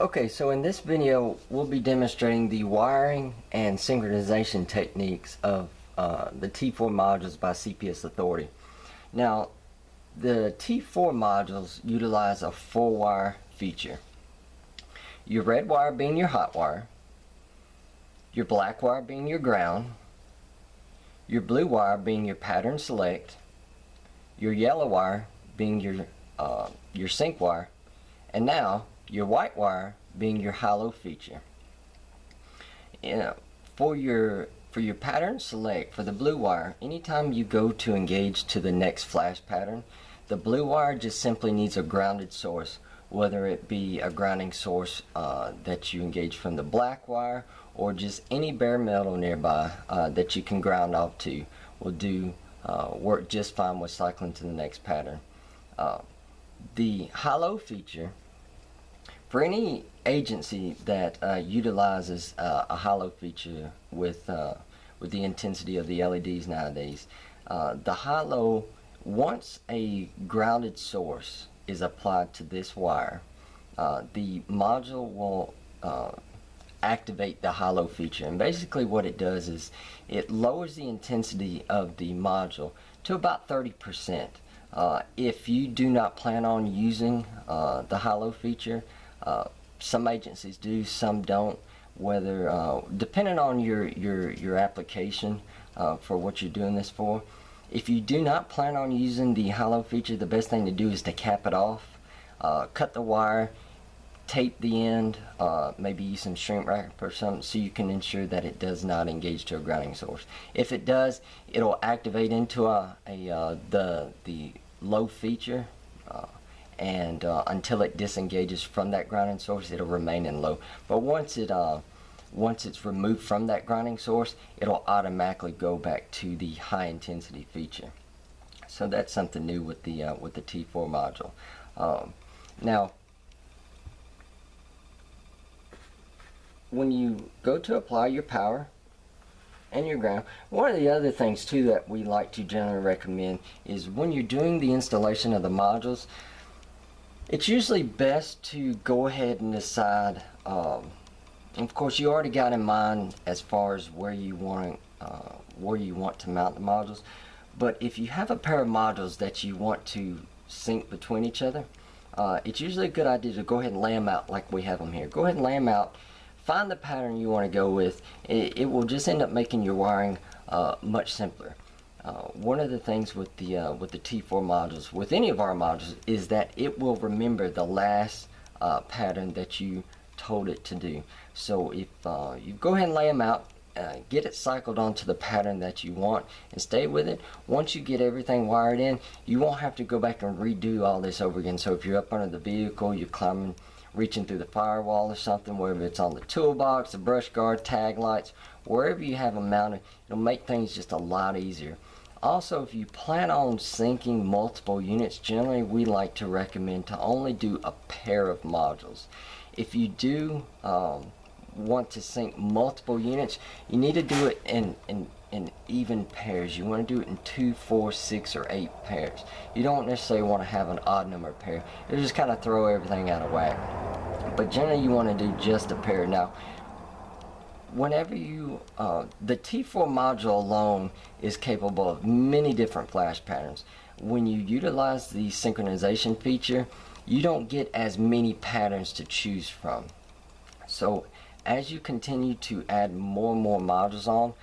Okay, so in this video we'll be demonstrating the wiring and synchronization techniques of the T4 modules by CPS Authority. Now, the T4 modules utilize a 4-wire feature. Your red wire being your hot wire, your black wire being your ground, your blue wire being your pattern select, your yellow wire being your sync wire, and now your white wire being your high-low feature. For your pattern select, for the blue wire, anytime you go to engage to the next flash pattern, the blue wire just simply needs a grounded source, whether it be a grounding source that you engage from the black wire or just any bare metal nearby that you can ground off to will do work just fine with cycling to the next pattern. The high-low feature, for any agency that utilizes a high-low feature with the intensity of the LEDs nowadays, the high-low, once a grounded source is applied to this wire, the module will activate the high-low feature. And basically what it does is it lowers the intensity of the module to about 30%. If you do not plan on using the high-low feature, some agencies do, some don't, whether depending on your application for what you're doing this for. If you do not plan on using the high-low feature, the best thing to do is to cap it off, cut the wire, tape the end, maybe use some shrink wrap or something so you can ensure that it does not engage to a grounding source. If it does, it'll activate into the low feature, and until it disengages from that grounding source, it'll remain in low. But once it's removed from that grounding source, it'll automatically go back to the high intensity feature. So that's something new with the T4 module. Now, when you go to apply your power and your ground, one of the other things too that we like to generally recommend is when you're doing the installation of the modules, it's usually best to go ahead and decide, of course you already got in mind as far as where you want to mount the modules, but if you have a pair of modules that you want to sync between each other, it's usually a good idea to go ahead and lay them out like we have them here. Go ahead and lay them out, find the pattern you want to go with. It will just end up making your wiring much simpler. One of the things with the T4 modules, with any of our modules, is that it will remember the last pattern that you told it to do. So if you go ahead and lay them out, get it cycled onto the pattern that you want and stay with it. Once you get everything wired in, you won't have to go back and redo all this over again. So if you're up under the vehicle, you're climbing, reaching through the firewall or something, whether it's on the toolbox, the brush guard, tag lights, wherever you have them mounted, it'll make things just a lot easier. Also, if you plan on syncing multiple units, generally we like to recommend to only do a pair of modules. If you do want to sync multiple units, you need to do it in even pairs. You want to do it in 2, 4, 6, or 8 pairs. You don't necessarily want to have an odd number of pairs. It'll just kind of throw everything out of whack. But generally you want to do just a pair. Now, whenever you, the T4 module alone is capable of many different flash patterns. When you utilize the synchronization feature, you don't get as many patterns to choose from. So as you continue to add more and more modules on,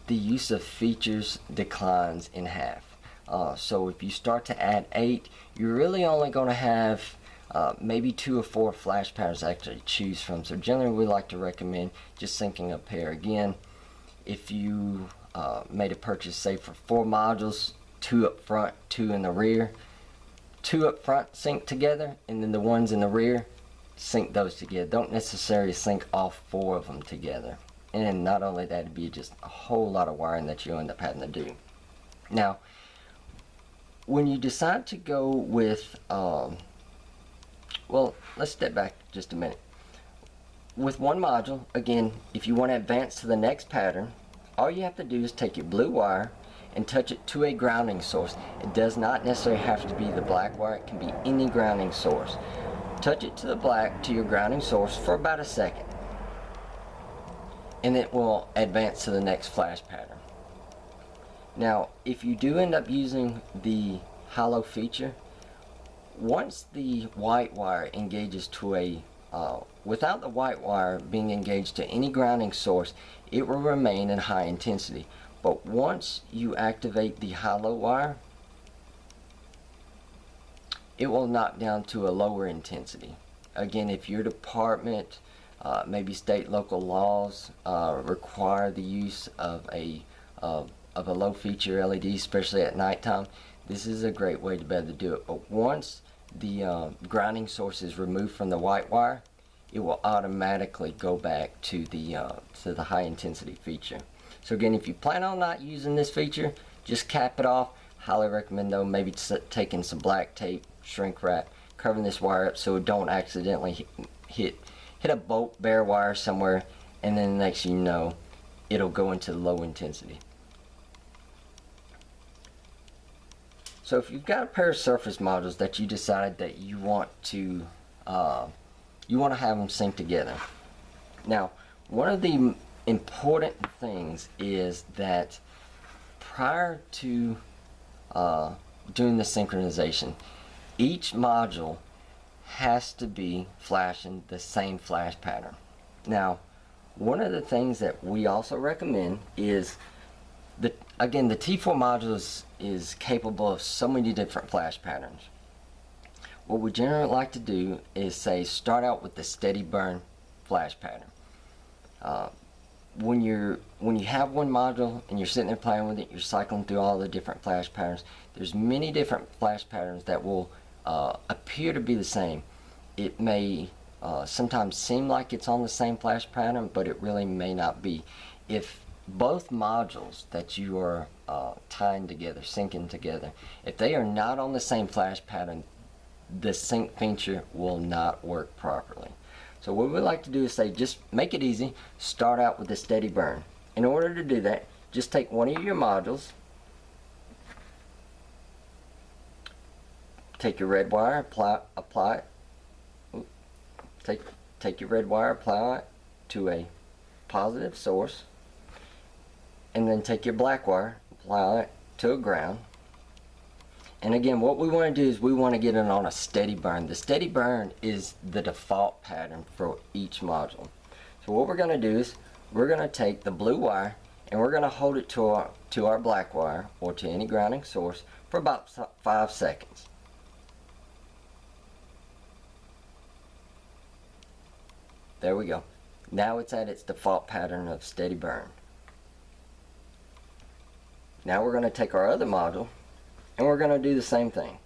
the use of features declines in half. So if you start to add 8, you're really only going to have maybe 2 or 4 flash patterns to actually choose from. So generally we like to recommend just syncing a pair. Again, if you made a purchase, say for 4 modules, 2 up front, 2 in the rear, 2 up front sync together, and then the ones in the rear, sync those together. Don't necessarily sync all 4 of them together. And not only that, it'd be just a whole lot of wiring that you end up having to do. Now, when you decide to go with well, let's step back just a minute. With one module, again, if you want to advance to the next pattern, all you have to do is take your blue wire and touch it to a grounding source. It does not necessarily have to be the black wire, it can be any grounding source. touch it to the black to your grounding source for about a second, and it will advance to the next flash pattern. Now, if you do end up using the hollow feature, once the white wire engages to a without the white wire being engaged to any grounding source, it will remain in high intensity. But once you activate the hollow wire, it will knock down to a lower intensity. Again, if your department, maybe state local laws require the use of a low feature LED, especially at nighttime, this is a great way to be able to do it. But once the grounding source is removed from the white wire, it will automatically go back to the high intensity feature. So again, if you plan on not using this feature, just cap it off. Highly recommend though maybe taking some black tape, shrink wrap, covering this wire up so it don't accidentally hit a bolt bare wire somewhere, and then the next thing you know, it'll go into low intensity. So if you've got a pair of surface modules that you decide that you want to have them sync together. Now, one of the important things is that prior to doing the synchronization, each module has to be flashing the same flash pattern. Now, one of the things that we also recommend is again, the T4 module is capable of so many different flash patterns. What we generally like to do is say start out with the steady burn flash pattern. When you have one module and you're sitting there playing with it, you're cycling through all the different flash patterns. There's many different flash patterns that will appear to be the same. It may sometimes seem like it's on the same flash pattern, but it really may not be. If both modules that you are tying together, syncing together, if they are not on the same flash pattern, the sync feature will not work properly. So what we like to do is say, just make it easy, start out with a steady burn. In order to do that, just take one of your modules, take your red wire, apply it, take your red wire, apply it to a positive source, and then take your black wire, apply it to a ground. And again, what we want to do is we want to get it on a steady burn. The steady burn is the default pattern for each module. So what we're going to do is we're going to take the blue wire and we're going to hold it to our black wire or to any grounding source for about 5 seconds. There we go. Now it's at its default pattern of steady burn. Now we're going to take our other module and we're going to do the same thing.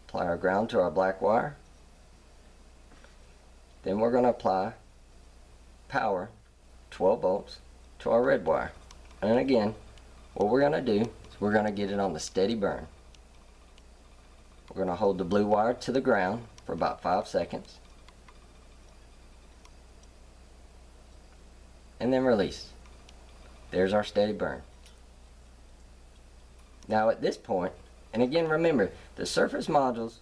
Apply our ground to our black wire. Then we're going to apply power, 12 volts, to our red wire. And again, what we're going to do is we're going to get it on the steady burn. We're going to hold the blue wire to the ground for about 5 seconds. And then release. There's our steady burn. Now at this point, and again remember, the surface modules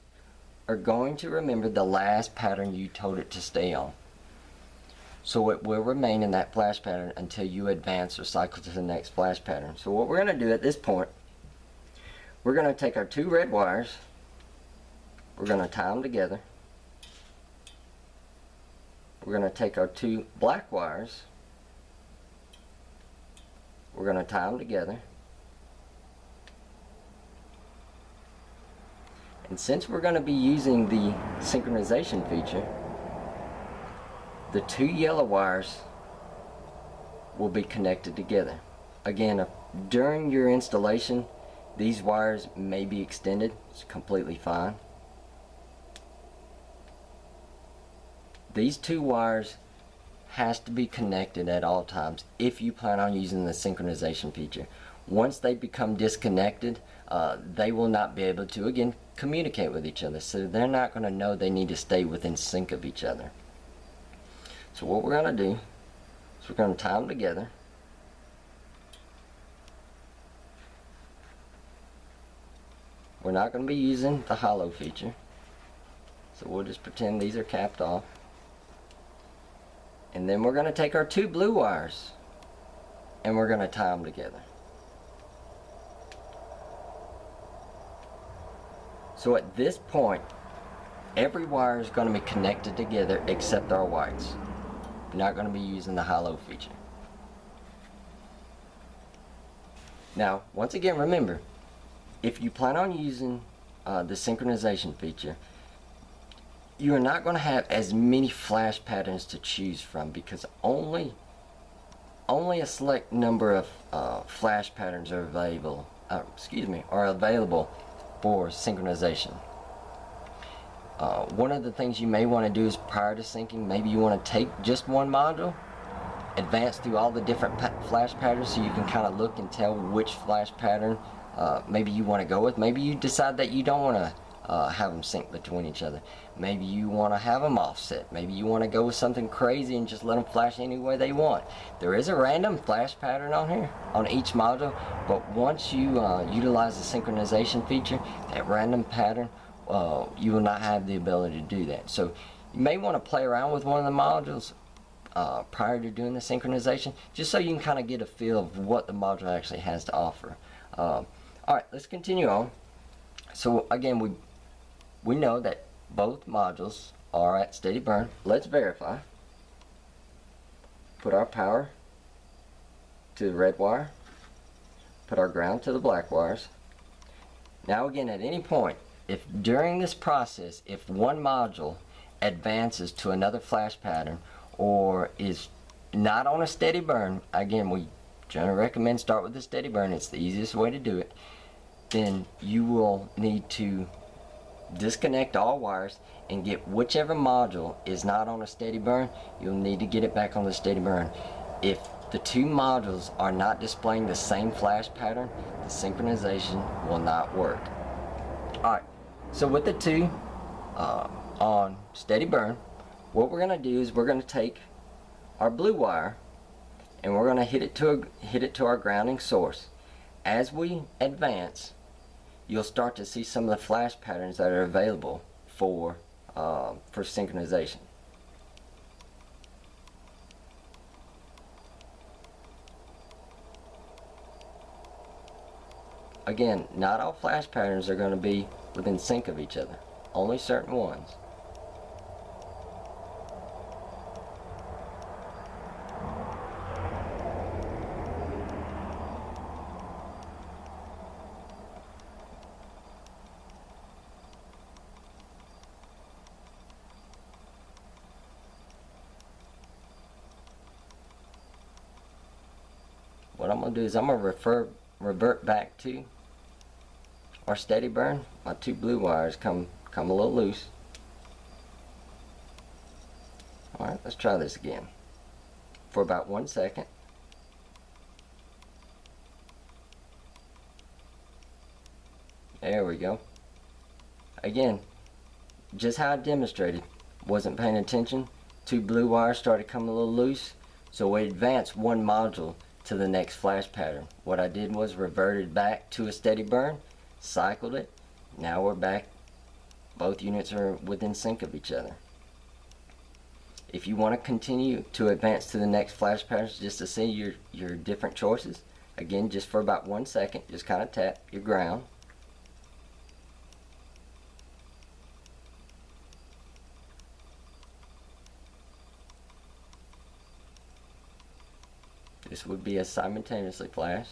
are going to remember the last pattern you told it to stay on. So it will remain in that flash pattern until you advance or cycle to the next flash pattern. So what we're going to do at this point, we're going to take our 2 red wires, we're going to tie them together. We're going to take our 2 black wires, we're going to tie them together. And since we're going to be using the synchronization feature, the 2 yellow wires will be connected together. Again, during your installation, these wires may be extended. It's completely fine. These 2 wires has to be connected at all times if you plan on using the synchronization feature. Once they become disconnected, they will not be able to, again, communicate with each other. So they're not going to know they need to stay within sync of each other. So what we're going to do is we're going to tie them together. We're not going to be using the hollow feature. So we'll just pretend these are capped off. And then we're going to take our 2 blue wires and we're going to tie them together. So at this point, every wire is going to be connected together except our whites. We're not going to be using the high-low feature. Now, once again, remember, if you plan on using the synchronization feature, you are not going to have as many flash patterns to choose from, because only a select number of flash patterns are available. Are available for synchronization. One of the things you may want to do is, prior to syncing, maybe you want to take just one module, advance through all the different flash patterns so you can kind of look and tell which flash pattern maybe you want to go with. Maybe you decide that you don't want to have them sync between each other. Maybe you want to have them offset. Maybe you want to go with something crazy and just let them flash any way they want. There is a random flash pattern on here on each module, but once you utilize the synchronization feature, that random pattern, you will not have the ability to do that. So you may want to play around with one of the modules prior to doing the synchronization, just so you can kind of get a feel of what the module actually has to offer. Alright, let's continue on. So again, we know that both modules are at steady burn. Let's verify. Put our power to the red wire, put our ground to the black wires. Now again, at any point, if during this process, if one module advances to another flash pattern or is not on a steady burn, again, we generally recommend start with the steady burn, it's the easiest way to do it, then you will need to disconnect all wires and get whichever module is not on a steady burn. You'll need to get it back on the steady burn. If the 2 modules are not displaying the same flash pattern, the synchronization will not work. Alright, so with the 2 on steady burn, what we're going to do is we're going to take our blue wire and we're going to hit it to our grounding source. As we advance, you'll start to see some of the flash patterns that are available for synchronization. Again, not all flash patterns are going to be within sync of each other, only certain ones. What I'm going to do is I'm going to revert back to our steady burn. My 2 blue wires come a little loose. Alright, let's try this again for about 1 second. There we go. Again, just how I demonstrated, wasn't paying attention. 2 blue wires started coming a little loose, so we advanced 1 module to the next flash pattern. What I did was reverted back to a steady burn, cycled it. Now we're back. Both units are within sync of each other. If you want to continue to advance to the next flash patterns just to see your different choices, again, just for about 1 second, just kind of tap your ground. This would be a simultaneously flash.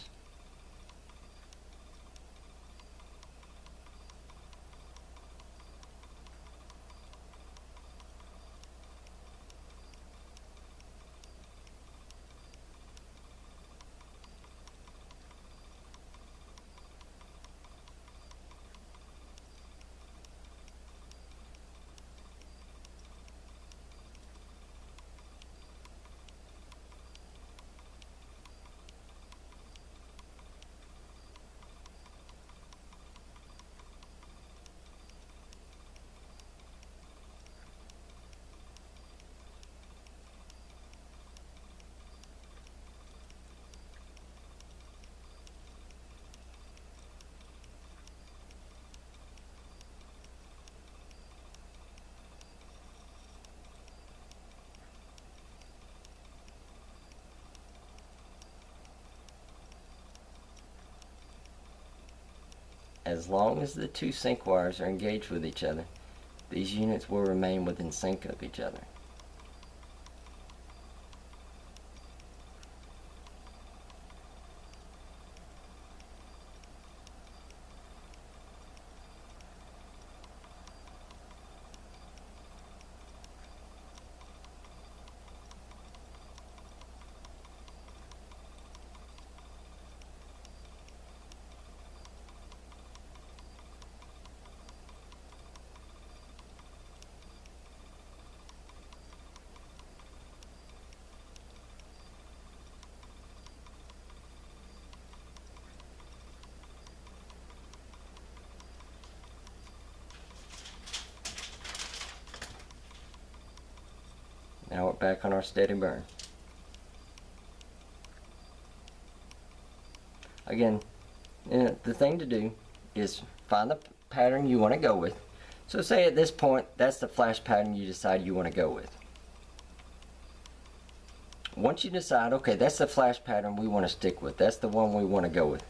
as long as the two sync wires are engaged with each other, these units will remain within sync of each other. Now we're back on our steady burn. Again, the thing to do is find the pattern you want to go with. So say at this point, that's the flash pattern you decide you want to go with. Once you decide, okay, that's the flash pattern we want to stick with, that's the one we want to go with.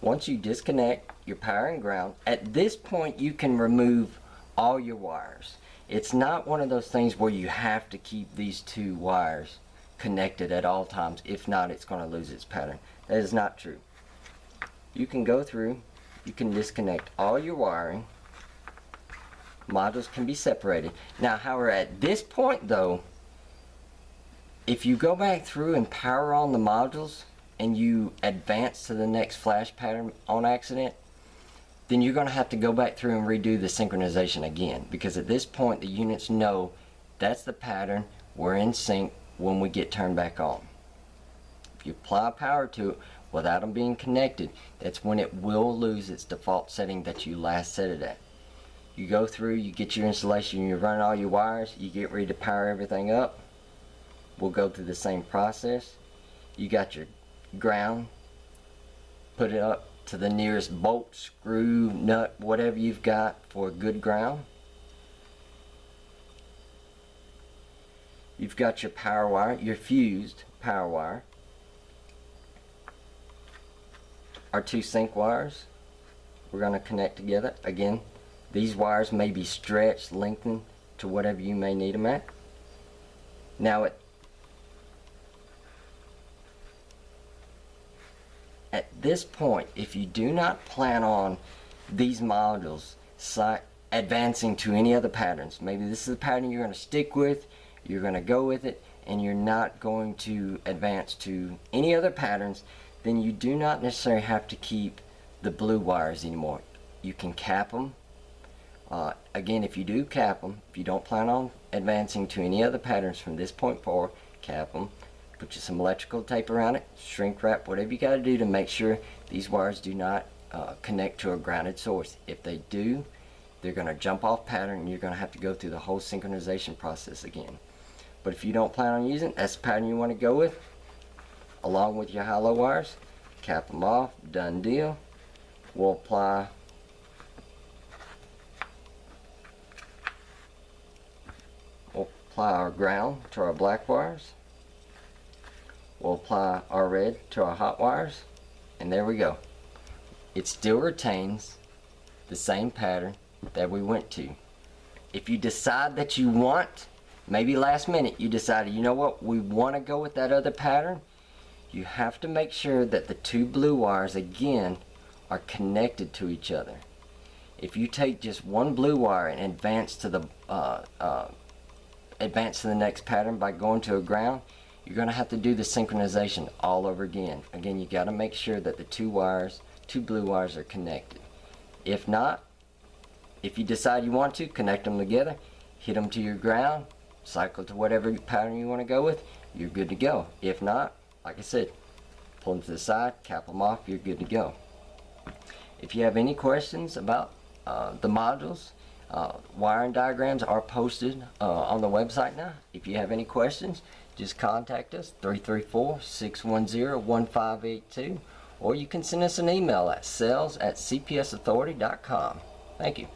Once you disconnect your power and ground, at this point you can remove all your wires. It's not one of those things where you have to keep these two wires connected at all times. If not, it's going to lose its pattern. That is not true. You can go through, you can disconnect all your wiring. Modules can be separated. Now, however, at this point though, if you go back through and power on the modules and you advance to the next flash pattern on accident, then you're going to have to go back through and redo the synchronization again, because at this point the units know that's the pattern, we're in sync when we get turned back on. If you apply power to it without them being connected, that's when it will lose its default setting that you last set it at. You go through, you get your installation, you run all your wires, you get ready to power everything up. We'll go through the same process. You got your ground, put it up to the nearest bolt, screw, nut, whatever you've got for a good ground. You've got your power wire, your fused power wire. Our two sync wires we're going to connect together. Again, these wires may be stretched, lengthened to whatever you may need them at. Now at this point, if you do not plan on these modules advancing to any other patterns, maybe this is the pattern you're going to stick with, you're going to go with it, and you're not going to advance to any other patterns, then you do not necessarily have to keep the blue wires anymore. You can cap them. Again, if you do cap them, if you don't plan on advancing to any other patterns from this point forward, cap them. Put you some electrical tape around it, shrink wrap, whatever you got to do to make sure these wires do not connect to a grounded source. If they do, they're going to jump off pattern and you're going to have to go through the whole synchronization process again. But if you don't plan on using it, that's the pattern you want to go with, along with your high-low wires, cap them off, done deal. We'll apply our ground to our black wires. We'll apply our red to our hot wires, and there we go. It still retains the same pattern that we went to. If you decide that you want, maybe last minute you decided, you know what, we want to go with that other pattern, you have to make sure that the two blue wires again are connected to each other. If you take just one blue wire and advance to the next pattern by going to a ground, you're going to have to do the synchronization all over again. Again, you got to make sure that the two blue wires are connected. If not, if you decide you want to, connect them together, hit them to your ground, cycle to whatever pattern you want to go with, you're good to go. If not, like I said, pull them to the side, cap them off, you're good to go. If you have any questions about the modules, wiring diagrams are posted on the website now. If you have any questions, just contact us, 334-610-1582, or you can send us an email at sales@cpsauthority.com. Thank you.